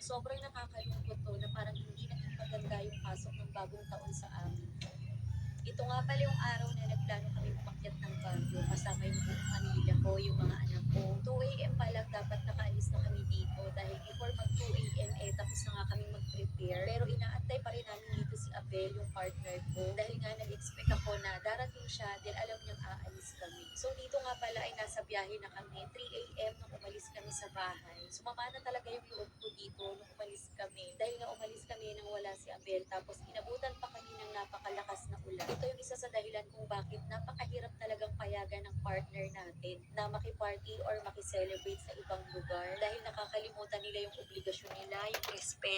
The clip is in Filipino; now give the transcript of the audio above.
Sobrang nakakalungkot 'to na parang hindi naging maganda yung pasok ng bagong taon sa amin. Ito nga pala yung araw na nagplano kami umakyat ng Baguio kasama yung buong pamilya ko, yung mga anak ko. 2 AM pa lang dapat nakaalis na kami dito dahil before mag 2 AM tapos na nga kaming mag-prepare. Pero inaantay pa rin namin dito si Abel, yung partner ko. Dahil nga nag-expect ako na darating siya dahil alam niyang aalis kami. So dito nga pala ay nasa biyahe na kami. 3 AM nung umalis kami sa bahay. Sumama na talaga yung loob ko dito nung umalis kami. Dahil nga umalis kami nang wala si Abel tapos inabutan pa kami ng napakalakas na ulan. Ito yung isa sa dahilan kung bakit napakahirap talagang payagan ng partner natin na makiparty or makiselebrate sa ibang lugar dahil nakakalimutan nila yung obligasyon nila, yung respeto